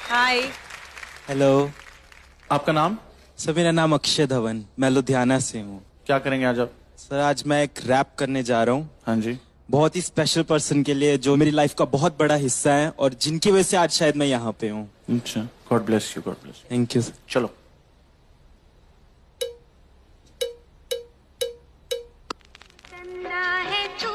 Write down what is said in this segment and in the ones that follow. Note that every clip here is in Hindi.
हाय। हेलो। आपका नाम? सर मेरा नाम अक्षय धवन, मैं लुधियाना से हूँ। क्या करेंगे आज आप? सर आज मैं एक रैप करने जा रहा हूँ। हाँ जी। बहुत ही स्पेशल पर्सन के लिए जो मेरी लाइफ का बहुत बड़ा हिस्सा है और जिनकी वजह से आज शायद मैं यहाँ पे हूँ। अच्छा, God bless you, God bless. Thank you sir. चलो। है तू,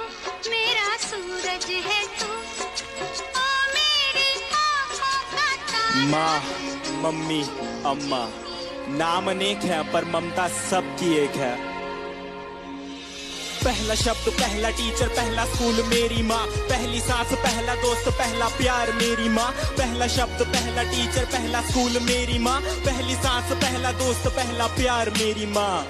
मेरा सूरज है तू, ओ मेरी आँखों का तारा। माँ, मम्मी, अम्मा, नाम अनेक है पर ममता सबकी एक है। पहला शब्द, पहला टीचर, पहला स्कूल मेरी माँ, पहली सांस, पहला दोस्त, पहला प्यार मेरी माँ। पहला शब्द, पहला टीचर, पहला स्कूल मेरी माँ, पहली सांस, पहला दोस्त, पहला प्यार मेरी माँ।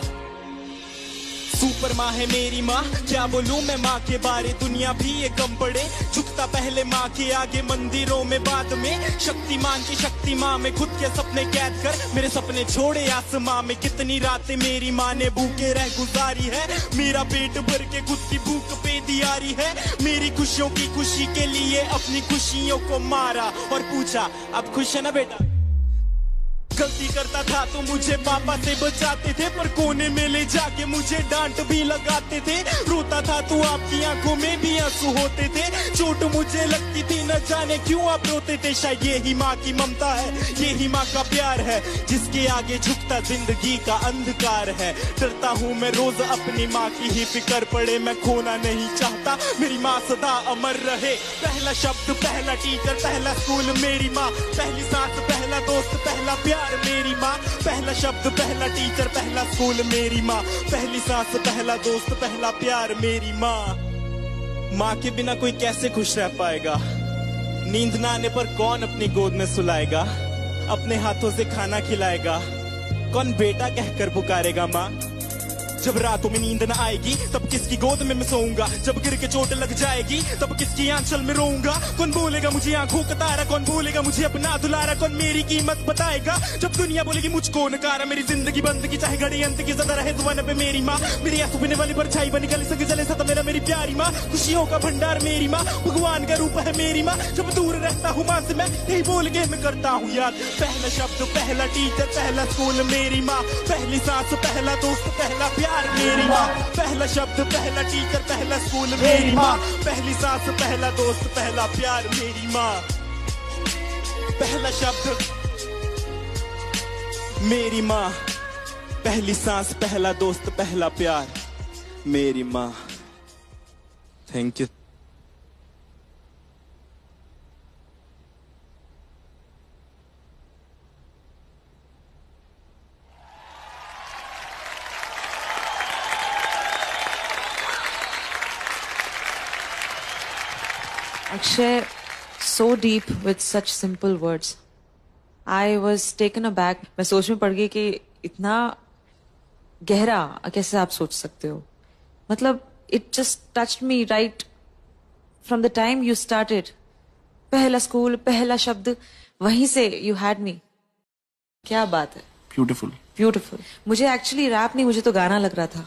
सुपर माँ है मेरी माँ, क्या बोलूं मैं माँ के बारे, दुनिया भी ये कम पड़े। झुकता पहले माँ के आगे, मंदिरों में बाद में। शक्तिमान की शक्ति माँ में खुद के सपने कैद कर मेरे सपने छोड़े आसमां में। कितनी रातें मेरी माँ ने भूखे रह गुजारी है, मेरा पेट भर के खुद की भूख पे दियारी है। मेरी खुशियों की खुशी के लिए अपनी खुशियों को मारा और पूछा अब खुश है ना बेटा। गलती करता था तो मुझे पापा से बचाते थे, पर कोने में ले जाके मुझे डांट भी लगाते थे। रोता था तो आपकी आंखों में भी आंसू होते थे। चोट मुझे लगती थी न जाने क्यों आप रोते थे। शायद यही माँ की ममता है, यही माँ का प्यार है, जिसके आगे झुकता जिंदगी का अंधकार है। डरता हूँ मैं रोज अपनी माँ की ही फिक्र पड़े, मैं खोना नहीं चाहता मेरी माँ सदा अमर रहे। पहला शब्द, पहला टीचर, पहला स्कूल मेरी माँ, पहली सांस, पहला दोस्त, पहला प्यार मेरी माँ। पहला शब्द, पहला टीचर, पहला स्कूल मेरी माँ, पहली सांस, पहला दोस्त, पहला प्यार मेरी माँ। माँ के बिना कोई कैसे खुश रह पाएगा, नींद ना आने पर कौन अपनी गोद में सुलाएगा, अपने हाथों से खाना खिलाएगा, कौन बेटा कहकर पुकारेगा माँ। जब रातों में नींद न आएगी तब किसकी गोद में मैं सोऊंगा, जब गिर के चोट लग जाएगी तब किसकी आंचल में रोऊंगा। कौन बोलेगा मुझे आंखों का तारा, कौन बोलेगा मुझे अपना दुलारा, कौन मेरी कीमत बताएगा जब दुनिया बोलेगी मुझको नकारा। मेरी जिंदगी बंद की चाहे घड़ी अंत की ज़्यादा रहे जुबान पे मेरी माँ, मेरी आंसू पीने वाली परछाई बनी गली संग जले सदा मेरा मेरी प्यारी माँ। खुशियों का भंडार मेरी माँ, भगवान का रूप है मेरी माँ। जब दूर रहता हूँ माँ से मैं यही बोल के मैं करता हूँ याद। पहला शब्द, पहला टीचर, पहला स्कूल मेरी माँ, पहली सांस, पहला दोस्त, पहला प्यार मेरी माँ। पहला शब्द, पहला टीचर, पहला स्कूल मेरी माँ, पहली सांस, पहला दोस्त, पहला प्यार मेरी माँ। पहला शब्द मेरी माँ, पहली सांस, पहला दोस्त, पहला प्यार मेरी माँ। Thank you. Akshay, so deep with such simple words. I was taken aback. मैं सोच में पड़ गई कि इतना गहरा कैसे आप सोच सकते हो। मतलब it just touched me right from the time you started. पहला स्कूल, पहला शब्द, वहीं से you had me. क्या बात है। ब्यूटीफुल। ब्यूटीफुल। मुझे एक्चुअली रैप नहीं, मुझे तो गाना लग रहा था।